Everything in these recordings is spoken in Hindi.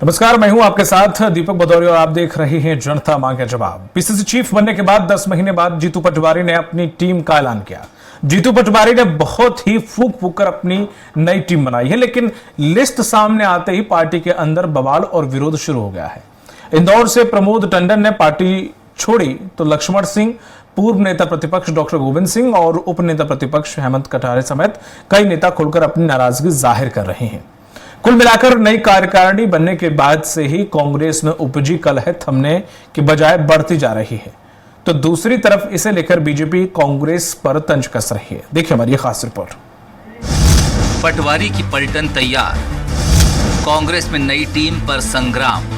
नमस्कार, मैं हूं आपके साथ दीपक भदौरिया और आप देख रहे हैं जनता मांगे जवाब। पीसीसी चीफ बनने के बाद 10 महीने बाद जीतू पटवारी ने अपनी टीम का ऐलान किया। जीतू पटवारी ने बहुत ही फूंक कर अपनी नई टीम बनाई है, लेकिन लिस्ट सामने आते ही पार्टी के अंदर बवाल और विरोध शुरू हो गया है। इंदौर से प्रमोद टंडन ने पार्टी छोड़ी तो लक्ष्मण सिंह, पूर्व नेता प्रतिपक्ष डॉक्टर गोविंद सिंह और उप नेता प्रतिपक्ष हेमंत कटारे समेत कई नेता खुलकर अपनी नाराजगी जाहिर कर रहे हैं। कुल मिलाकर नई कार्यकारिणी बनने के बाद से ही कांग्रेस में उपजी कलह थमने की बजाय बढ़ती जा रही है, तो दूसरी तरफ इसे लेकर बीजेपी कांग्रेस पर तंज कस रही है। देखिए हमारी खास रिपोर्ट। पटवारी की पलटन तैयार, कांग्रेस में नई टीम पर संग्राम।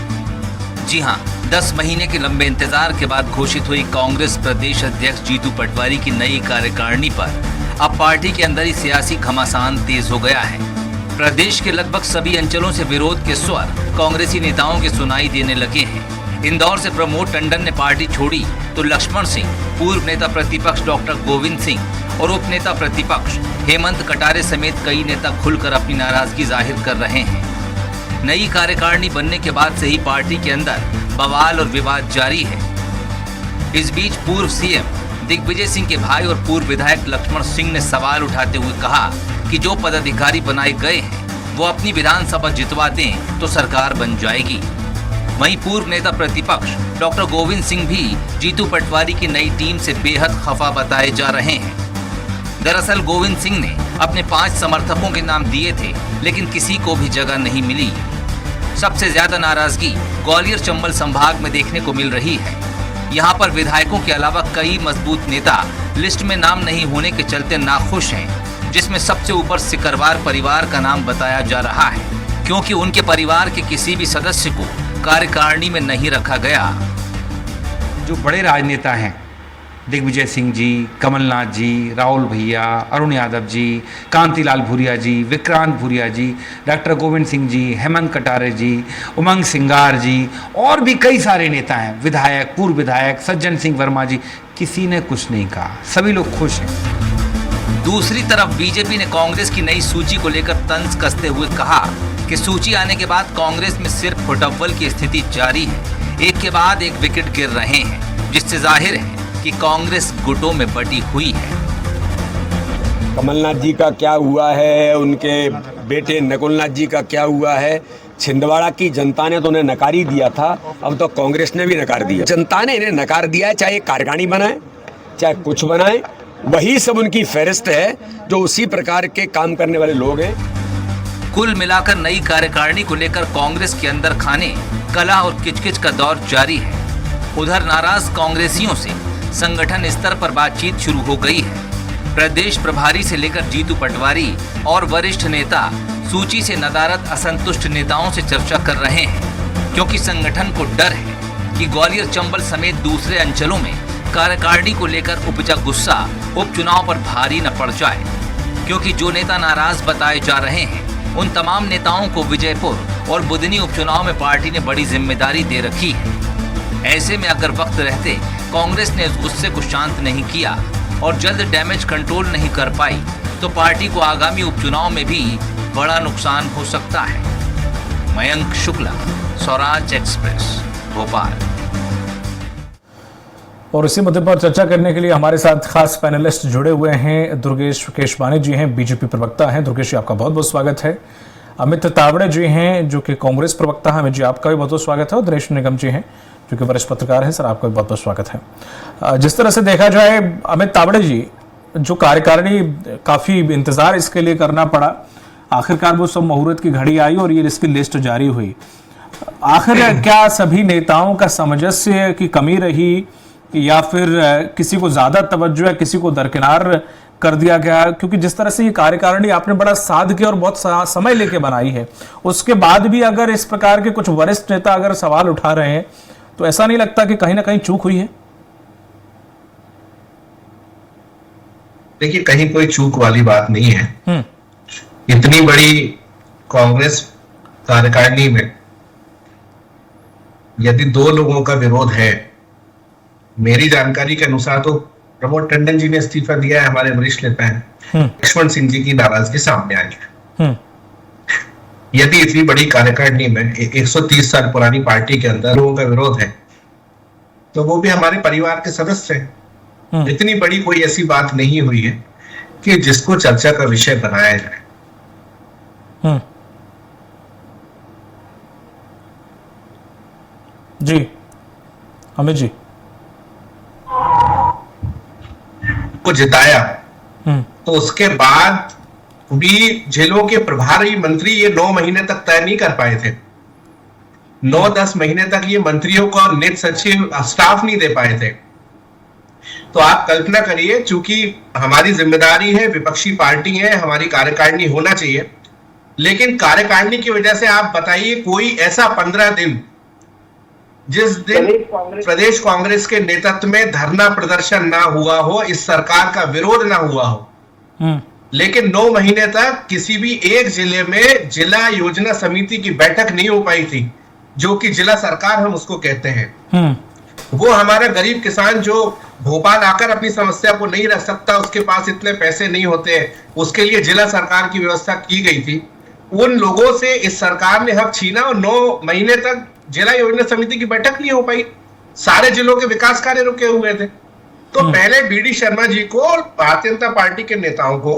जी हां, 10 महीने के लंबे इंतजार के बाद घोषित हुई कांग्रेस प्रदेश अध्यक्ष जीतू पटवारी की नई कार्यकारिणी पर अब पार्टी के अंदर ही सियासी घमासान तेज हो गया है। प्रदेश के लगभग सभी अंचलों से विरोध के स्वर कांग्रेसी नेताओं के सुनाई देने लगे हैं। इंदौर से प्रमोद टंडन ने पार्टी छोड़ी तो लक्ष्मण सिंह, पूर्व नेता प्रतिपक्ष डॉक्टर गोविंद सिंह और उप नेता प्रतिपक्ष हेमंत कटारे समेत कई नेता खुलकर अपनी नाराजगी जाहिर कर रहे हैं। नई कार्यकारिणी बनने के बाद से ही पार्टी के अंदर बवाल और विवाद जारी है। इस बीच पूर्व सीएम दिग्विजय सिंह के भाई और पूर्व विधायक लक्ष्मण सिंह ने सवाल उठाते हुए कहा कि जो पदाधिकारी बनाए गए हैं वो अपनी विधानसभा जितवा दें तो सरकार बन जाएगी। वहीं पूर्व नेता प्रतिपक्ष डॉक्टर गोविंद सिंह भी जीतू पटवारी की नई टीम से बेहद खफा बताए जा रहे हैं। दरअसल गोविंद सिंह ने अपने 5 समर्थकों के नाम दिए थे, लेकिन किसी को भी जगह नहीं मिली। सबसे ज्यादा नाराजगी ग्वालियर चंबल संभाग में देखने को मिल रही है। यहाँ पर विधायकों के अलावा कई मजबूत नेता लिस्ट में नाम नहीं होने के चलते नाखुश हैं, जिसमें सबसे ऊपर सिकरवार परिवार का नाम बताया जा रहा है, क्योंकि उनके परिवार के किसी भी सदस्य को कार्यकारिणी में नहीं रखा गया। जो बड़े राजनेता हैं, दिग्विजय सिंह जी, कमलनाथ जी, राहुल भैया, अरुण यादव जी, कांतिलाल भूरिया जी, विक्रांत भूरिया जी, डॉक्टर गोविंद सिंह जी, हेमंत कटारे जी, उमंग सिंगार जी और भी कई सारे नेता हैं, विधायक, पूर्व विधायक सज्जन सिंह वर्मा जी, किसी ने कुछ नहीं कहा, सभी लोग खुश हैं। दूसरी तरफ बीजेपी ने कांग्रेस की नई सूची को लेकर तंज कसते हुए कहा कि सूची आने के बाद कांग्रेस में सिर्फ फुटअव्वल की स्थिति जारी है। एक के बाद एक विकेट गिर रहे हैं, जिससे जाहिर है कि कांग्रेस गुटों में बटी हुई है। कमलनाथ जी का क्या हुआ है, उनके बेटे नकुलनाथ जी का क्या हुआ है। छिंदवाड़ा की जनता ने तो उन्हें नकार ही दिया था, अब तो कांग्रेस ने भी नकार दिया। जनता ने इन्हें नकार दिया है, चाहे कार्यकारिणी बनाए चाहे कुछ बनाए, वही सब उनकी फहरिस्त है, जो उसी प्रकार के काम करने वाले लोग हैं। कुल मिलाकर नई कार्यकारिणी को लेकर कांग्रेस के अंदर खाने, कलह और किचकिच का दौर जारी है। उधर नाराज कांग्रेसियों से संगठन स्तर पर बातचीत शुरू हो गई है। प्रदेश प्रभारी से लेकर जीतू पटवारी और वरिष्ठ नेता सूची से नदारद असंतुष्ट नेताओं से चर्चा कर रहे हैं, क्योंकि संगठन को डर है कि ग्वालियर चंबल समेत दूसरे अंचलों में कार्यकारिणी को लेकर उपजा गुस्सा उपचुनाव पर भारी न पड़ जाए, क्योंकि जो नेता नाराज बताए जा रहे हैं उन तमाम नेताओं को विजयपुर और बुधनी उपचुनाव में पार्टी ने बड़ी जिम्मेदारी दे रखी है। ऐसे में अगर वक्त रहते कांग्रेस ने इस गुस्से को शांत नहीं किया और जल्द डैमेज कंट्रोल नहीं कर पाई तो पार्टी को आगामी उपचुनाव में भी बड़ा नुकसान हो सकता है। मयंक शुक्ला, स्वराज एक्सप्रेस, भोपाल। और इसी मुद्दे पर चर्चा करने के लिए हमारे साथ खास पैनलिस्ट जुड़े हुए हैं। दुर्गेश केशवानी जी हैं, बीजेपी प्रवक्ता हैं। दुर्गेश जी, आपका बहुत बहुत स्वागत है। अमित तावड़े जी हैं, जो कि कांग्रेस प्रवक्ता हैं। अमित जी, आपका भी बहुत बहुत स्वागत है। और दिनेश निगम जी हैं, जो कि वरिष्ठ पत्रकार हैं। सर, आपका भी बहुत बहुत स्वागत है। जिस तरह से देखा जाए, अमित तावड़े जी, जो कार्यकारिणी काफी इंतजार इसके लिए करना पड़ा, आखिरकार वो सब मुहूर्त की घड़ी आई और ये इसकी लिस्ट जारी हुई। आखिर क्या सभी नेताओं का सामंजस्य की कमी रही, या फिर किसी को ज्यादा तवज्जो है, किसी को दरकिनार कर दिया गया? क्योंकि जिस तरह से ये कार्यकारिणी आपने बड़ा साध के और बहुत समय लेके बनाई है, उसके बाद भी अगर इस प्रकार के कुछ वरिष्ठ नेता अगर सवाल उठा रहे हैं, तो ऐसा नहीं लगता कि कहीं ना कहीं चूक हुई है? देखिए, कहीं कोई चूक वाली बात नहीं है। इतनी बड़ी कांग्रेस कार्यकारिणी में यदि 2 लोगों का विरोध है, मेरी जानकारी के अनुसार तो प्रमोद टंडन जी ने इस्तीफा दिया है, हमारे वरिष्ठ नेता हैं। लक्ष्मण सिंह जी की नाराजगी सामने आई है। यदि इतनी बड़ी कार्यकारिणी में 130 साल पुरानी पार्टी के अंदर लोगों का विरोध है, तो वो भी हमारे परिवार के सदस्य हैं। इतनी बड़ी कोई ऐसी बात नहीं हुई है कि जिसको चर्चा का विषय बनाया जाए। जी अमित जी, को जिताया तो उसके बाद भी जिलों के प्रभारी मंत्री ये 9 महीने तक तय नहीं कर पाए थे। 9-10 महीने तक ये मंत्रियों को नित सचिव स्टाफ नहीं दे पाए थे। तो आप कल्पना करिए, चूंकि हमारी जिम्मेदारी है, विपक्षी पार्टी है, हमारी कार्यकारिणी होना चाहिए, लेकिन कार्यकारिणी की वजह से आप बताइए कोई ऐसा 15 दिन जिस दिन प्रदेश कांग्रेस के नेतृत्व में धरना प्रदर्शन ना हुआ हो, इस सरकार का विरोध ना हुआ हो, लेकिन 9 महीने तक किसी भी एक जिले में जिला योजना समिति की बैठक नहीं हो पाई थी, जो कि जिला सरकार हम उसको कहते हैं। वो हमारा गरीब किसान जो भोपाल आकर अपनी समस्या को नहीं रख सकता, उसके पास इतने पैसे नहीं होते, उसके लिए जिला सरकार की व्यवस्था की गई थी। उन लोगों से इस सरकार ने हक छीना और 9 महीने तक जिला योजना समिति की बैठक नहीं हो पाई। सारे जिलों के विकास कार्य रुके हुए थे। तो पहले बीडी शर्मा जी को और भारतीय जनता पार्टी के नेताओं को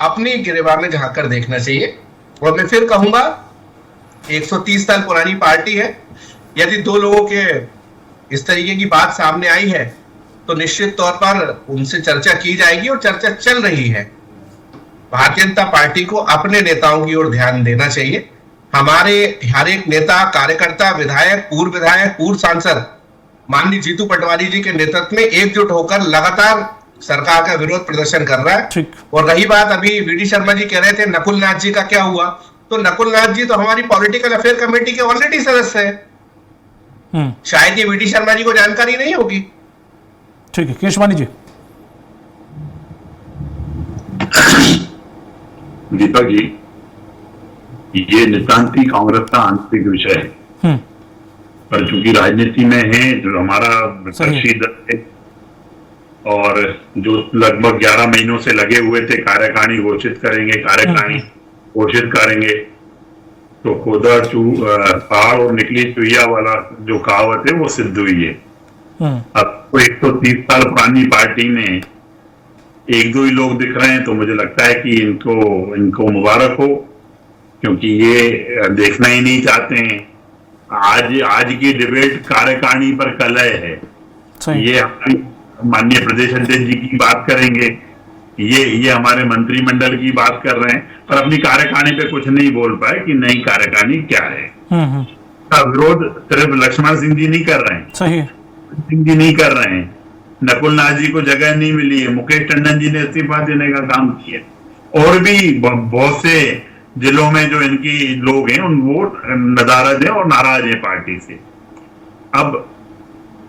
अपनी गिरेबान में झांककर देखना चाहिए। और मैं फिर कहूंगा, 130 साल पुरानी पार्टी है, यदि 2 लोगों के इस तरीके की बात सामने आई है तो निश्चित तौर पर उनसे चर्चा की जाएगी और चर्चा चल रही है। भारतीय जनता पार्टी को अपने नेताओं की ओर ध्यान देना चाहिए। हमारे हर एक नेता, कार्यकर्ता, विधायक, पूर्व सांसद माननीय जीतू पटवारी जी के नेतृत्व में एकजुट होकर लगातार सरकार का विरोध प्रदर्शन कर रहा है। और रही बात, अभी वीडी शर्मा जी कह रहे थे नकुल नाथ जी का क्या हुआ, तो नकुल नाथ जी तो हमारी पॉलिटिकल अफेयर कमेटी के ऑलरेडी सदस्य है। शायद ये वीडी शर्मा जी को जानकारी नहीं होगी। ठीक है, केशवानी जी। दीपक जी, ये नितांती कांग्रेस का आंतरिक विषय है, पर चूंकि राजनीति में है, जो हमारा विपक्षी दल है और जो लगभग 11 महीनों से लगे हुए थे कार्यकारिणी घोषित करेंगे, तो खोदा पहाड़ और निकली चुहिया वाला जो कहावत है वो सिद्ध हुई है। अब तो 130 साल पुरानी पार्टी में 1-2 ही लोग दिख रहे हैं, तो मुझे लगता है कि इनको मुबारक हो, क्योंकि ये देखना ही नहीं चाहते हैं। आज की डिबेट कार्यकारिणी पर कलह है। ये हमारी माननीय प्रदेश अध्यक्ष जी की बात करेंगे, ये हमारे मंत्रिमंडल की बात कर रहे हैं, पर अपनी कार्यकारिणी पे कुछ नहीं बोल पाए कि नई कार्यकारिणी क्या है। का विरोध सिर्फ लक्ष्मण सिंह जी नहीं कर रहे हैं, सही सिंह जी नहीं कर रहे हैं, नकुल नाथ जी को जगह नहीं मिली है, मुकेश टंडन जी ने इस्तीफा देने का काम किया, और भी बहुत से जिलों में जो इनकी लोग हैं वो नदारद है और नाराज है पार्टी से। अब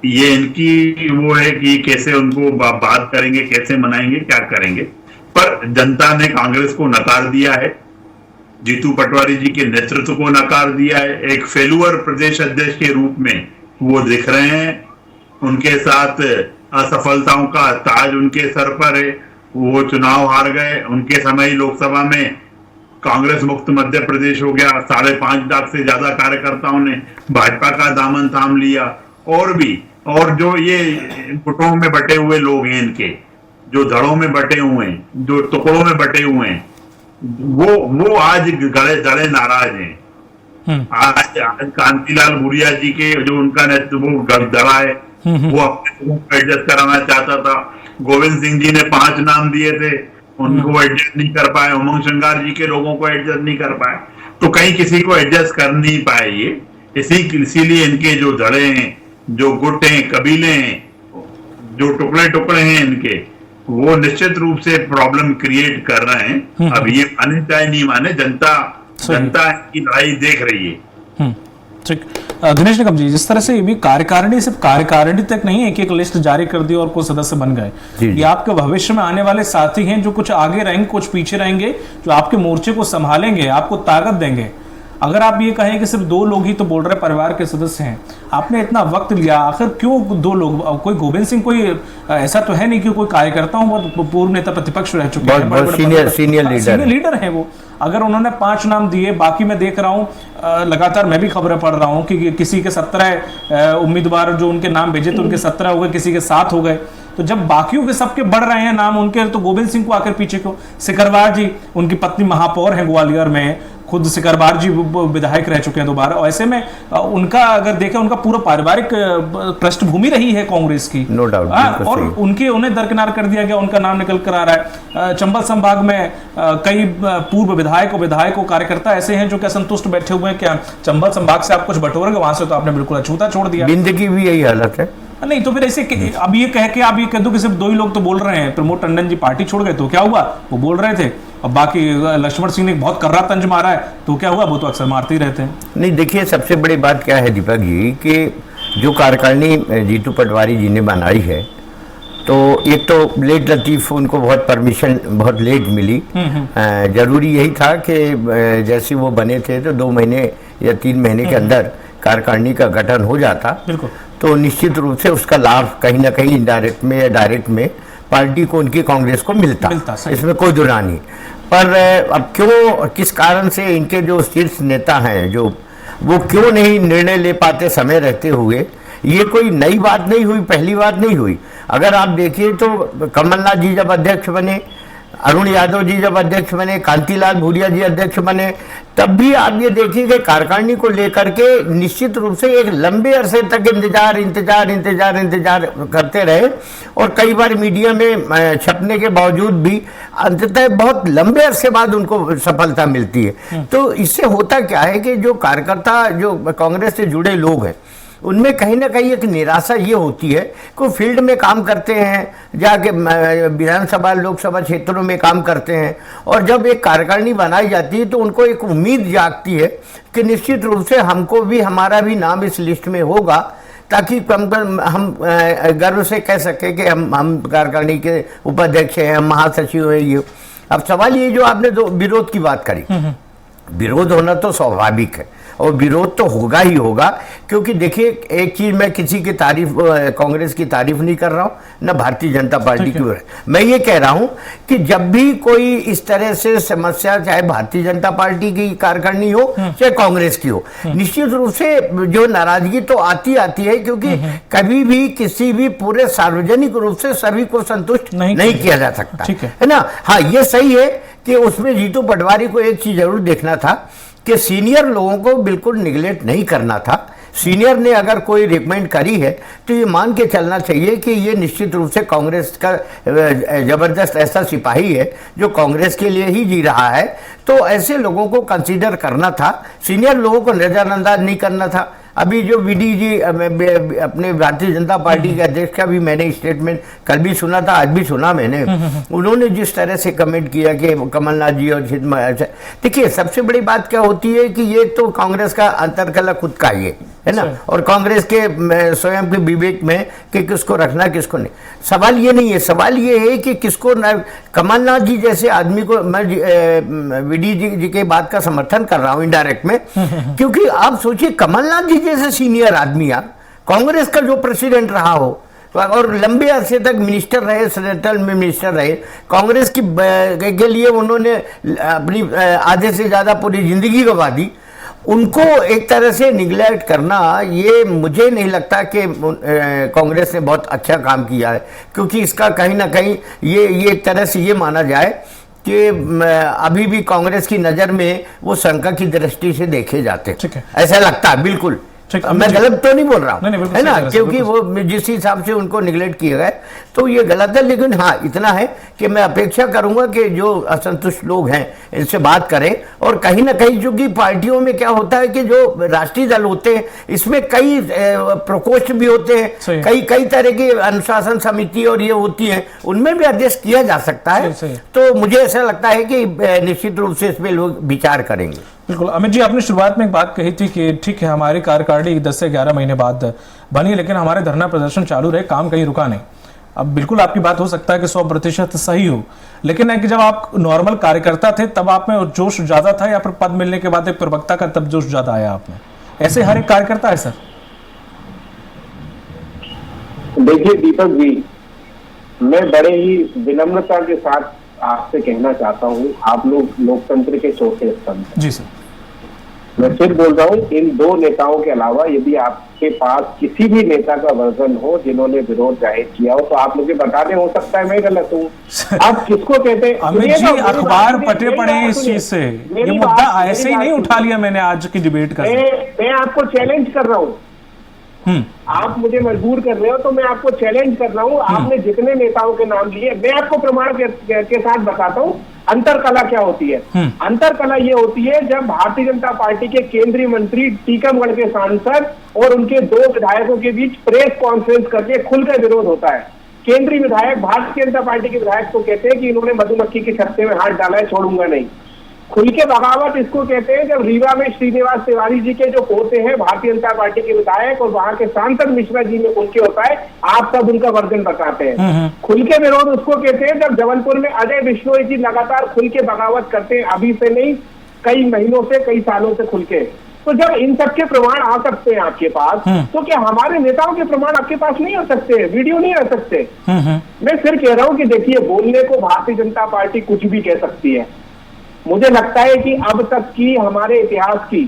ये इनकी वो है कि कैसे उनको बात करेंगे, कैसे मनाएंगे, क्या करेंगे, पर जनता ने कांग्रेस को नकार दिया है, जीतू पटवारी जी के नेतृत्व को नकार दिया है। एक फेलुअर प्रदेश अध्यक्ष के रूप में वो दिख रहे हैं, उनके साथ असफलताओं का ताज उनके सर पर है। वो चुनाव हार गए, उनके समय लोकसभा में कांग्रेस मुक्त मध्य प्रदेश हो गया, 5.5 लाख से ज्यादा कार्यकर्ताओं ने भाजपा का दामन थाम लिया। और जो ये गुटों में बटे हुए लोग हैं, इनके जो धड़ों में बटे हुए हैं, जो टुकड़ों में बटे हुए हैं, वो आज गड़े नाराज हैं। आज कांतिलाल भूरिया जी के जो उनका नेतृत्व धड़ा है, वो अपने लोगों को एडजस्ट कराना चाहता था। गोविंद सिंह जी ने 5 नाम दिए थे, उनको एडजस्ट नहीं कर पाए। उमंग शंगार जी के लोगों को एडजस्ट नहीं कर पाए, तो कहीं किसी को एडजस्ट कर नहीं पाए ये। इसीलिए इनके जो धड़े हैं, जो गुट हैं, कबीले हैं, जो टुकड़े हैं इनके, वो निश्चित रूप से प्रॉब्लम क्रिएट कर रहे हैं। अब ये माने चाहे नहीं माने, जनता की लड़ाई देख रही है। ठीक। दिनेश निगम जी, जिस तरह से ये भी कार्यकारिणी सिर्फ कार्यकारिणी तक नहीं, एक लिस्ट जारी कर दी और कुछ सदस्य बन गए, ये आपके भविष्य में आने वाले साथी हैं जो कुछ आगे रहेंगे, कुछ पीछे रहेंगे, जो आपके मोर्चे को संभालेंगे, आपको ताकत देंगे। अगर आप ये कहें कि सिर्फ 2 लोग ही तो बोल रहे परिवार के सदस्य हैं, आपने इतना वक्त लिया, आखिर क्यों 2 लोग? कोई गोविंद सिंह कोई ऐसा तो है नहीं कि कोई कार्यकर्ता हूँ, बहुत पूर्व नेता प्रतिपक्ष रह चुके हैं, बहुत सीनियर लीडर है वो। अगर उन्होंने 5 नाम दिए, बाकी मैं देख रहा हूँ लगातार मैं भी खबरें पढ़ रहा हूँ कि किसी के 17 उम्मीदवार जो उनके नाम भेजे तो उनके 17 हो गए, किसी के 7 हो गए। तो जब बाकियों के सबके बढ़ रहे हैं नाम उनके, तो गोविंद सिंह को आकर पीछे क्यों? सिकरवार जी, उनकी पत्नी महापौर हैं ग्वालियर में, खुद सिकरवार जी विधायक रह चुके हैं दोबारा, और ऐसे में उनका अगर देखें, उनका पूरा पारिवारिक पृष्ठभूमि रही है कांग्रेस की, नो डाउट, और उन्हें दरकिनार कर दिया गया, उनका नाम निकल कर आ रहा है। चंबल संभाग में कई पूर्व विधायक कार्यकर्ता ऐसे हैं जो कि असंतुष्ट बैठे हुए हैं। क्या चंबल संभाग से आप कुछ बटोरेंगे? वहां से तो आपने बिल्कुल अछूता छोड़ दिया। बिंद की भी यही हालत है। नहीं तो फिर ऐसे अब ये कह के आप ये कह दो कि सिर्फ 2 ही लोग तो बोल रहे हैं, प्रमोद टंडन जी पार्टी छोड़ गए तो क्या हुआ, वो बोल रहे थे, अब बाकी लक्ष्मण सिंह ने बहुत कर्रा तंज मारा है तो क्या हुआ, वो तो अक्सर मारते ही रहते हैं। नहीं, देखिए सबसे बड़ी बात क्या है दीपक जी कि जो कार्यकारिणी जीतू पटवारी जी ने बनाई है, तो एक तो लेट लतीफ उनको बहुत लेट मिली। जरूरी यही था कि जैसे वो बने थे तो 2 महीने या 3 महीने के अंदर कार्यकारिणी का गठन हो जाता, बिल्कुल, तो निश्चित रूप से उसका लाभ कहीं ना कहीं इनडायरेक्ट में या डायरेक्ट में पार्टी को, उनकी कांग्रेस को मिलता इसमें कोई दुरा नहीं। पर अब क्यों, किस कारण से इनके जो शीर्ष नेता हैं जो वो क्यों नहीं निर्णय ले पाते समय रहते हुए, ये कोई नई बात नहीं हुई, पहली बात नहीं हुई। अगर आप देखिए तो कमलनाथ जी जब अध्यक्ष बने, अरुण यादव जी जब अध्यक्ष बने, कांतिलाल भूरिया जी अध्यक्ष बने, तब भी आप ये देखिए कि कार्यकारिणी को लेकर के निश्चित रूप से एक लंबे अरसे तक इंतजार करते रहे, और कई बार मीडिया में छपने के बावजूद भी अंततः बहुत लंबे अरसे बाद उनको सफलता मिलती है। तो इससे होता क्या है कि जो कार्यकर्ता, जो कांग्रेस से जुड़े लोग हैं, उनमें कहीं ना कहीं एक निराशा ये होती है कि फील्ड में काम करते हैं, जाके विधानसभा लोकसभा क्षेत्रों में काम करते हैं, और जब एक कार्यकारिणी बनाई जाती है तो उनको एक उम्मीद जागती है कि निश्चित रूप से हमको भी, हमारा भी नाम इस लिस्ट में होगा, ताकि हम गर्व से कह सकें कि हम कार्यकारिणी के उपाध्यक्ष हैं, हम महासचिव हैं। ये अब सवाल ये जो आपने विरोध की बात करी, विरोध होना तो स्वाभाविक है और विरोध तो होगा ही होगा, क्योंकि देखिए एक चीज, मैं किसी की तारीफ, कांग्रेस की तारीफ नहीं कर रहा हूं, न भारतीय जनता पार्टी की। मैं ये कह रहा हूं कि जब भी कोई इस तरह से समस्या, चाहे भारतीय जनता पार्टी की कार्यकारिणी हो चाहे कांग्रेस की हो, निश्चित रूप से जो नाराजगी तो आती है, क्योंकि कभी भी किसी भी पूरे सार्वजनिक रूप से सभी को संतुष्ट नहीं किया जा सकता, है ना। हाँ, ये सही है कि उसमें जीतू पटवारी को एक चीज जरूर देखना था कि सीनियर लोगों को बिल्कुल निगलेक्ट नहीं करना था। सीनियर ने अगर कोई रिकमेंड करी है तो ये मान के चलना चाहिए कि ये निश्चित रूप से कांग्रेस का जबरदस्त ऐसा सिपाही है जो कांग्रेस के लिए ही जी रहा है, तो ऐसे लोगों को कंसीडर करना था, सीनियर लोगों को नजरअंदाज नहीं करना था। अभी जो वीडी जी अपने भारतीय जनता पार्टी के अध्यक्ष का भी मैंने स्टेटमेंट कल भी सुना था, आज भी सुना मैंने, उन्होंने जिस तरह से कमेंट किया कि कमलनाथ जी और देखिए सबसे बड़ी बात क्या होती है कि ये तो कांग्रेस का अंतरकलह खुद का ही है ना, और कांग्रेस के स्वयं के विवेक में कि किसको रखना किसको नहीं। सवाल ये नहीं है, सवाल ये है कि किसको, कमलनाथ जी जैसे आदमी को, मैं वीडी जी के बात का समर्थन कर रहा हूं इनडायरेक्ट में, क्योंकि आप सोचिए कमलनाथ जी जैसे सीनियर आदमी, आप कांग्रेस का जो प्रेसिडेंट रहा हो और लंबे अरसे तक मिनिस्टर रहे, सेनेटल में मिनिस्टर रहे, कांग्रेस की के लिए उन्होंने अपनी आधे से ज्यादा पूरी जिंदगी गंवा दी, उनको एक तरह से निगलेक्ट करना, ये मुझे नहीं लगता कि कांग्रेस ने बहुत अच्छा काम किया है, क्योंकि इसका कहीं ना कहीं ये एक तरह से ये माना जाए कि अभी भी कांग्रेस की नज़र में वो शंका की दृष्टि से देखे जाते हैं, ऐसा लगता है। बिल्कुल मैं गलत तो नहीं बोल रहा हूँ, है ना, क्योंकि वो जिस हिसाब से उनको निगलेक्ट किया गया तो ये गलत है। लेकिन हाँ, इतना है कि मैं अपेक्षा करूंगा कि जो असंतुष्ट लोग हैं इनसे बात करें, और कहीं ना कहीं चूंकि पार्टियों में क्या होता है कि जो राष्ट्रीय दल होते हैं इसमें कई प्रकोष्ठ भी होते हैं, कई तरह की अनुशासन समिति और ये होती है, उनमें भी एडजस्ट किया जा सकता है। तो मुझे ऐसा लगता है कि निश्चित रूप से इस पर लोग विचार करेंगे। बिल्कुल। अमित जी, आपने शुरुआत में एक बात कही थी कि ठीक है हमारी कार्यकारिणी 10 से 11 महीने बाद बनी, लेकिन हमारे धरना प्रदर्शन चालू रहे, काम कहीं रुका नहीं। अब बिल्कुल आपकी बात हो सकता है कि 100% सही हो, लेकिन है कि जब आप नॉर्मल कार्यकर्ता थे तब आप में जोश ज्यादा था, या फिर पद मिलने के बाद एक प्रवक्ता का तब जोश ज्यादा आया आप में? ऐसे हर एक कार्यकर्ता है सर। देखिए दीपक जी, मैं बड़े ही विनम्रता के साथ आपसे कहना चाहता हूँ, आप लोग लोकतंत्र के चौथे स्तंभ हैं। जी सर। मैं फिर बोल रहा हूँ, इन दो नेताओं के अलावा यदि आपके पास किसी भी नेता का वर्जन हो जिन्होंने विरोध जाहिर किया हो तो आप मुझे बता दें, हो सकता है मैं गलत हूँ। आप किसको कहते हैं? अमित जी, अखबार पटे पड़े हैं इस चीज से, ये मुद्दा ऐसे ही नहीं उठा लिया मैंने आज की डिबेट का। मैं आपको चैलेंज कर रहा हूँ, आप मुझे मजबूर कर रहे हो तो मैं आपको चैलेंज कर रहा हूँ। आपने जितने नेताओं के नाम लिए, मैं आपको प्रमाण के साथ बताता हूँ अंतर कला क्या होती है। अंतर कला ये होती है जब भारतीय जनता पार्टी के केंद्रीय मंत्री, टीकमगढ़ के सांसद और उनके 2 विधायकों के बीच प्रेस कॉन्फ्रेंस करके खुलकर विरोध होता है। केंद्रीय विधायक भारतीय जनता पार्टी के विधायक को कहते हैं कि इन्होंने मधुमक्खी के छत्ते में हाथ डाला है, छोड़ूंगा नहीं। खुल के बगावत इसको कहते हैं जब रीवा में श्रीनिवास तिवारी जी के जो पोते हैं भारतीय जनता पार्टी के विधायक और वहां के सांसद मिश्रा जी में खुल के होता है, आप सब उनका वर्जन बताते हैं। खुल के विरोध उसको कहते हैं जब जबलपुर में अजय बिश्नोई जी लगातार खुल के बगावत करते हैं, अभी से नहीं कई महीनों से, कई सालों से खुल के। तो जब इन सब के प्रमाण आ सकते हैं आपके पास, तो क्या हमारे नेताओं के प्रमाण आपके पास नहीं आ सकते? वीडियो नहीं आ सकते? मैं फिर कह रहा हूँ कि देखिए, बोलने को भारतीय जनता पार्टी कुछ भी कह सकती है। मुझे लगता है कि अब तक की हमारे इतिहास की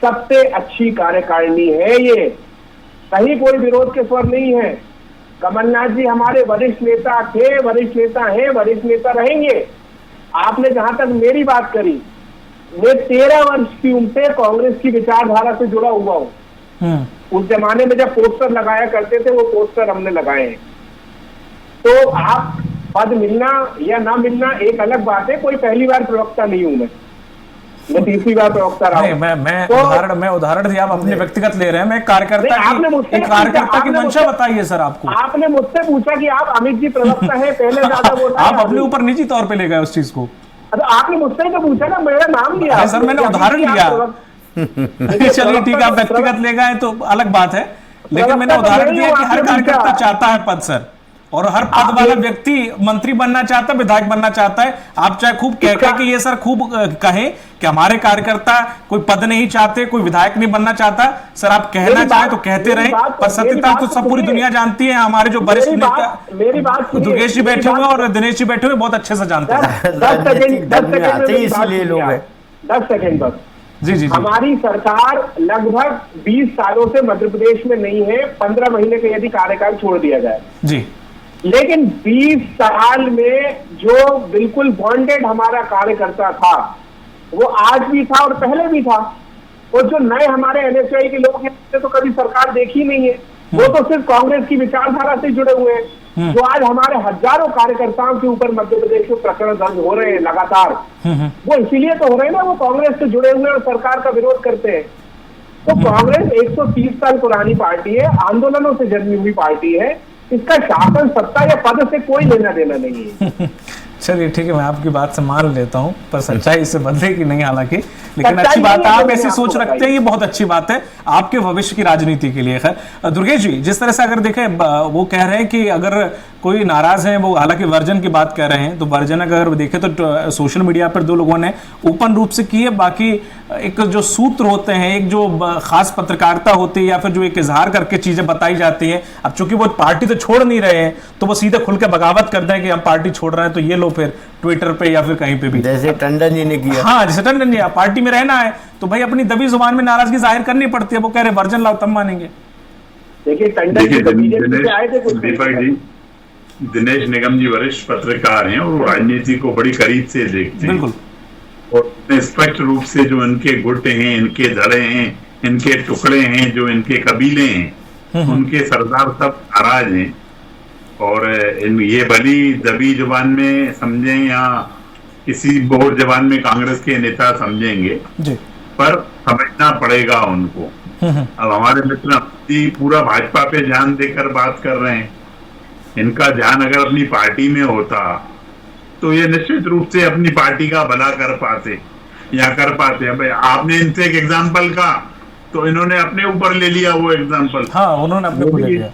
सबसे अच्छी कार्यकारिणी है ये, कहीं कोई विरोध के स्वर नहीं है। कमलनाथ जी हमारे वरिष्ठ नेता थे, वरिष्ठ नेता हैं, वरिष्ठ नेता रहेंगे। आपने जहां तक मेरी बात करी, मैं 13 वर्ष की उम्र से कांग्रेस की विचारधारा से जुड़ा हुआ हूँ। उस जमाने में जब पोस्टर लगाया करते थे, वो पोस्टर हमने लगाए हैं। तो आप पद मिलना या ना मिलना एक अलग बात है, कोई पहली बार प्रवक्ता नहीं हूं मैं 3री बार प्रवक्ता रहा हूं। मैं उदाहरण दिया, आप अपने व्यक्तिगत ले रहे हैं। मैं कार्यकर्ता की मंशा बताइए सर। आपको, आपने मुझसे पूछा कि आप अमित जी प्रवक्ता है, पहले ज्यादा बोला, आप अपने ऊपर निजी तौर पे ले गए उस चीज को। तो आपने मुझसे तो पूछा ना, मेरा नाम लिया सर, मैंने उदाहरण दिया। चलिए ठीक है, आप व्यक्तिगत ले गए तो अलग बात है, लेकिन मैंने उदाहरण दिया कि हर कार्यकर्ता चाहता है पद सर, और हर पद वाला व्यक्ति मंत्री बनना चाहता है, विधायक बनना चाहता है। आप चाहे खूब कहते कि ये सर खूब कहें कि हमारे कार्यकर्ता कोई पद नहीं चाहते, कोई विधायक नहीं बनना चाहता, सर आप कहना चाहे तो कहते रहे, पर सत्यता तो सब पूरी दुनिया जानती है। हमारे जो वरिष्ठ नेता दुर्गेश जी बैठे हुए और दिनेश जी बैठे हुए बहुत अच्छे से जानते हैं। 10 सेकेंड बस। जी। हमारी सरकार लगभग 20 सालों से मध्य प्रदेश में नहीं है, 15 महीने का यदि कार्यकाल छोड़ दिया जाए जी, लेकिन 20 साल में जो बिल्कुल बॉन्डेड हमारा कार्यकर्ता था, वो आज भी था और पहले भी था। और जो नए हमारे NSY के लोग हैं, तो कभी सरकार देखी नहीं है, वो तो सिर्फ कांग्रेस की विचारधारा से जुड़े हुए हैं। जो आज हमारे हजारों कार्यकर्ताओं के ऊपर मध्य प्रदेश में प्रकरण दर्ज हो रहे हैं लगातार, वो इसीलिए तो हो रहे हैं ना, वो कांग्रेस से जुड़े हुए और सरकार का विरोध करते हैं। तो कांग्रेस 130 साल पुरानी पार्टी है, आंदोलनों से जन्मी हुई पार्टी है, इसका शासन, सत्ता या पद से कोई लेना देना नहीं है। चलिए ठीक है, मैं आपकी बात से मान लेता हूं, पर सच्चाई इससे बदलेगी नहीं हालांकि, लेकिन अच्छी बात है आप ऐसी सोच रखते हैं, ये बहुत अच्छी बात है आपके भविष्य की राजनीति के लिए। खैर दुर्गेश जी, जिस तरह से अगर देखें, वो कह रहे हैं कि अगर कोई नाराज है, वो हालांकि वर्जन की बात कर रहे हैं, तो वर्जन अगर देखें तो सोशल मीडिया पर 2 लोगों ने ओपन रूप से की है, बाकी एक जो सूत्र होते हैं, एक जो खास पत्रकारिता होती है, या फिर जो एक इजहार करके चीजें बताई जाती हैं, अब चूंकि वो पार्टी तो छोड़ नहीं रहे हैं, तो वो सीधे खुल के बगावत करते हैं कि हम पार्टी छोड़ रहे हैं, तो ये लो फिर ट्विटर पे या फिर कहीं पे भी, जैसे टंडन जी ने किया। हाँ, जैसे टंडन जी, पार्टी में रहना है तो भाई अपनी दबी जुबान में नाराजगी जाहिर करनी पड़ती है। वो कह रहे वर्जन लाओ तब मानेंगे। देखिए टंडन जी तो बीजेपी से आए थे कुछ दीपक जी, दिनेश निगम जी वरिष्ठ पत्रकार हैं और राजनीति को बड़ी करीब से देखते हैं। बिल्कुल। और स्पष्ट रूप से जो इनके गुट हैं, इनके धड़े हैं, इनके टुकड़े हैं, जो इनके कबीले हैं, उनके सरदार सब नाराज हैं। और ये भली दबी जुबान में समझें या किसी बोर जबान में कांग्रेस के नेता समझेंगे जी, पर समझना पड़ेगा उनको। अब हमारे मित्र पूरा भाजपा पे ध्यान देकर बात कर रहे हैं, इनका ध्यान अगर अपनी पार्टी में होता तो ये निश्चित रूप से अपनी पार्टी का भला कर पाते या कर पाते। भाई आपने इनसे एक एग्जाम्पल कहा तो इन्होंने अपने ऊपर ले लिया वो एग्जाम्पल। हाँ, उन्होंने अपने ऊपर ले लिया।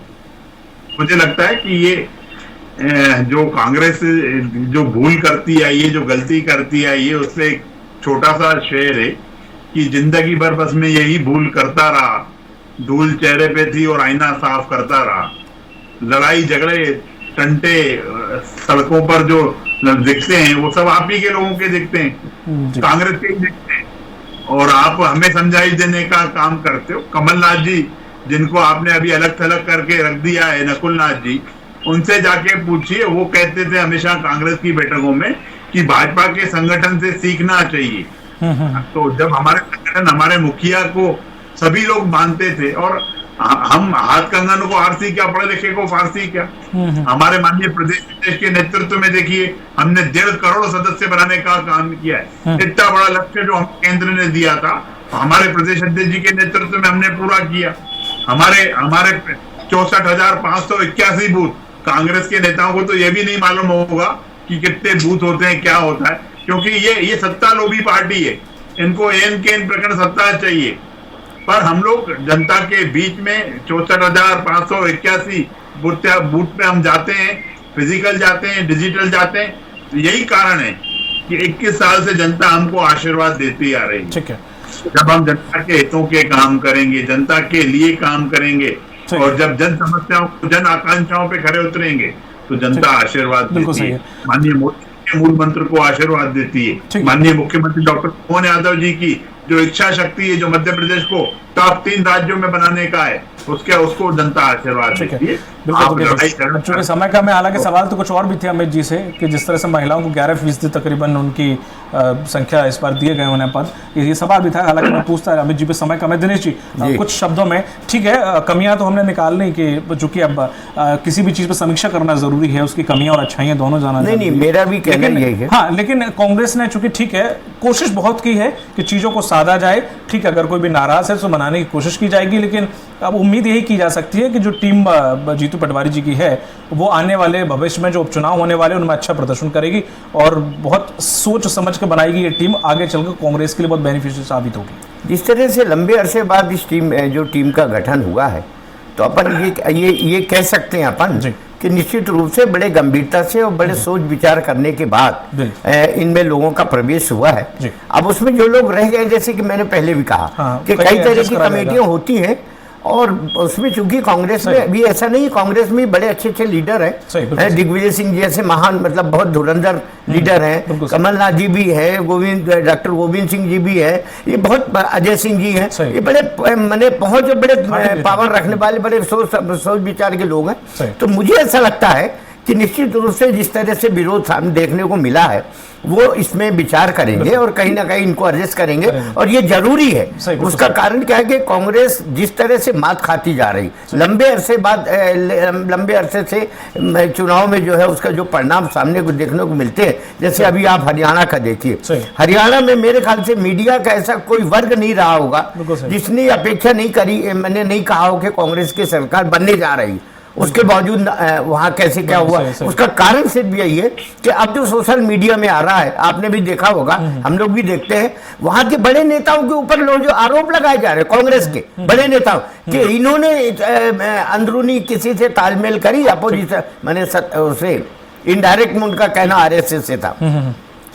मुझे लगता है कि ये जो कांग्रेस जो भूल करती आई है, जो गलती करती आई है, उससे एक छोटा सा शेर है कि जिंदगी भर बस मैं यही भूल करता रहा, धूल चेहरे पे थी और आईना साफ करता रहा। लड़ाई झगड़े टंटे सड़कों पर जो दिखते हैं वो सब आप ही के लोगों के दिखते हैं, कांग्रेस के ही दिखते हैं, और आप हमें समझाई देने का काम करते हो। कमलनाथ जी जिनको आपने अभी अलग थलग करके रख दिया है, नकुलनाथ जी, उनसे जाके पूछिए, वो कहते थे हमेशा कांग्रेस की बैठकों में कि भाजपा के संगठन से सीखना चाहिए। तो जब हमारे संगठन, हमारे मुखिया को सभी लोग मानते थे, और हम हाथ कंगन को आरसी क्या, पढ़े लिखे को फारसी क्या। हमारे माननीय प्रदेश अध्यक्ष के नेतृत्व में देखिए हमने 1.5 करोड़ सदस्य बनाने का काम किया है। इतना बड़ा लक्ष्य जो हम केंद्र ने दिया था, हमारे प्रदेश अध्यक्ष जी के नेतृत्व में हमने पूरा किया। हमारे 64,581 बूथ, कांग्रेस के नेताओं को तो यह भी नहीं मालूम होगा कि कितने बूथ होते हैं, क्या होता है, क्योंकि ये सत्ता लोभी पार्टी है, इनको एन के एन प्रकरण सत्ता चाहिए। पर हम लोग जनता के बीच में 64,581 बूथ पे हम जाते हैं, फिजिकल जाते हैं, डिजिटल जाते हैं। तो यही कारण है कि 21 साल से जनता हमको आशीर्वाद देती आ रही है। ठीक है, जब हम जनता के हितों के काम करेंगे, जनता के लिए काम करेंगे, और जब जन समस्याओं, जन आकांक्षाओं पे खड़े उतरेंगे, तो जनता आशीर्वाद देती है। माननीय मोदी के मूल मंत्र को आशीर्वाद देती है। माननीय मुख्यमंत्री डॉक्टर मोहन यादव जी की जो इच्छा शक्ति है, जो मध्य प्रदेश को टॉप 3 राज्यों में बनाने का है, उसको जनता आशीर्वाद देती है। बिल्कुल, समय का मैं, हालांकि सवाल तो कुछ और भी थे अमित जी से कि जिस तरह से महिलाओं को 11% तकरीबन उनकी संख्या इस बार दिए गए उन्हें पद, ये सवाल भी था। हालांकि मैं पूछता है अमित जी पे समय का। मैं दिनेश जी कुछ शब्दों में, ठीक है, कमियां तो हमने निकालनी कि चूंकि अब किसी भी चीज पर समीक्षा करना जरूरी है, उसकी कमियां और अच्छाइयां दोनों जाना नहीं, मेरा भी कहना यही है। हाँ, लेकिन कांग्रेस ने चूंकि, ठीक है, कोशिश बहुत की है कि चीजों को साधा जाए। ठीक है, अगर कोई भी नाराज है तो मनाने की कोशिश की जाएगी, लेकिन अब उम्मीद यही की जा सकती है कि जो टीम जीतू पटवारी जी की है, वो आने वाले भविष्य में जो उपचुनाव होने वाले उनमें अच्छा प्रदर्शन करेगी और बहुत सोच समझ के बनाएगी ये टीम, आगे चलकर कांग्रेस के लिए बहुत बेनिफिशियल साबित होगी। जिस तरह से लंबे अरसे बाद इस टीम का गठन हुआ है, तो अपन ये कह सकते हैं अपन कि निश्चित रूप से बड़े गंभीरता से और बड़े सोच विचार करने के बाद इनमें लोगों का प्रवेश हुआ है। अब उसमें जो लोग रह गए, जैसे कि मैंने पहले भी कहा कि कई तरह की कमेटियां होती हैं, और उसमें चूंकि कांग्रेस में भी ऐसा नहीं, कांग्रेस में बड़े अच्छे अच्छे लीडर हैं, दिग्विजय सिंह जैसे महान, मतलब बहुत धुरंधर लीडर हैं, कमलनाथ जी भी है, डॉक्टर गोविंद सिंह जी भी है, ये बहुत, अजय सिंह जी हैं, ये बड़े मैंने पहुंच, बड़े पावर रखने वाले, बड़े सोच विचार के लोग हैं। तो मुझे ऐसा लगता है कि निश्चित रूप से जिस तरह से विरोध सामने देखने को मिला है, वो इसमें विचार करेंगे और कहीं ना कहीं इनको एडजस्ट करेंगे, और ये जरूरी है। उसका कारण क्या है कि कांग्रेस जिस तरह से मात खाती जा रही, लंबे अरसे से चुनाव में जो है उसका जो परिणाम सामने को देखने को मिलते हैं, जैसे अभी आप हरियाणा का देखिए, हरियाणा में मेरे ख्याल से मीडिया का ऐसा कोई वर्ग नहीं रहा होगा जिसने अपेक्षा नहीं करी, मैंने नहीं कहा हो कि कांग्रेस की सरकार बनने जा रही, उसके बावजूद वहाँ कैसे क्या हुआ। उसका कारण सिर्फ यही है कि अब जो सोशल मीडिया में आ रहा है, आपने भी देखा होगा, हम लोग भी देखते हैं, वहाँ के बड़े नेताओं के ऊपर लोग जो आरोप लगाए जा रहे हैं, कांग्रेस के बड़े नेताओं कि इन्होंने अंदरूनी किसी से तालमेल करी, अपोजिशन मैंने उसे इनडायरेक्ट में उनका कहना आरएसएस से था,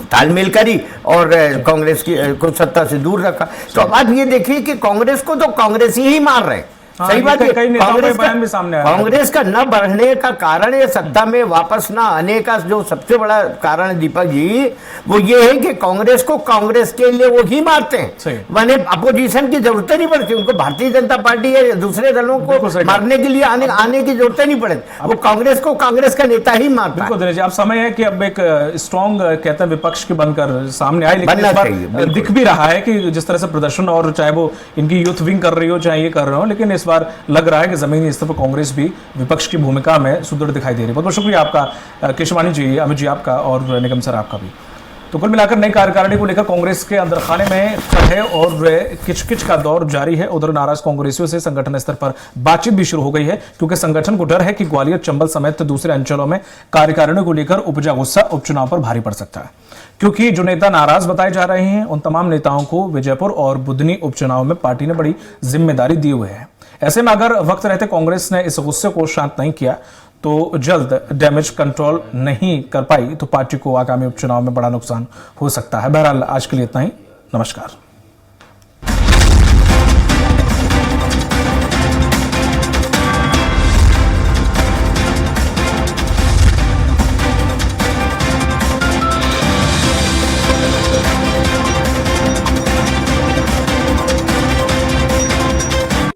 तालमेल करी और कांग्रेस को सत्ता से दूर रखा। तो अब आप ये देखिए कि कांग्रेस को तो कांग्रेस ही मार रहे हैं। सही बात है, कांग्रेस का न बढ़ने का कारण है, सत्ता में वापस न आने का जो सबसे बड़ा कारण है दीपक जी, वो ये है कि कांग्रेस को कांग्रेस के लिए वो ही मारते हैं, माने अपोजिशन की जरूरत नहीं पड़ती उनको, भारतीय जनता पार्टी या दूसरे दलों को मारने के लिए आने की जरूरत नहीं पड़ती, वो कांग्रेस को कांग्रेस का नेता ही मारता है। अब समय है कि अब एक स्ट्रॉन्ग कहते हैं विपक्ष की बनकर सामने आए, लेकिन दिख भी रहा है कि जिस तरह से प्रदर्शन, और चाहे वो इनकी यूथ विंग कर रही हो चाहे ये कर रहे हो, लेकिन इस बार लग रहा है कि जमीनी स्तर पर कांग्रेस भी विपक्ष की भूमिका में सुदृढ़ दिखाई दे रही है। बहुत बहुत शुक्रिया आपका केशवानी जी, अमित जी आपका, और निगम सर आपका भी। तो कुल मिलाकर नई कार्यकारिणी को लेकर कांग्रेस के अंदर खाने में कलह और किचकिच का दौर जारी है। उधर नाराज कांग्रेसियों से संगठन स्तर पर बातचीत भी शुरू हो गई है, क्योंकि संगठन को डर है कि ग्वालियर, चंबल समेत दूसरे अंचलों में कार्यकारिणी को लेकर उपजा गुस्सा उपचुनाव पर भारी पड़ सकता है, क्योंकि जो नेता नाराज बताए जा रहे हैं उन तमाम नेताओं को विजयपुर और बुधनी उपचुनाव में पार्टी ने बड़ी जिम्मेदारी दी हुई है। ऐसे में अगर वक्त रहते कांग्रेस ने इस गुस्से को शांत नहीं किया तो जल्द डैमेज कंट्रोल नहीं कर पाई तो पार्टी को आगामी उपचुनाव में बड़ा नुकसान हो सकता है। बहरहाल आज के लिए इतना ही। नमस्कार।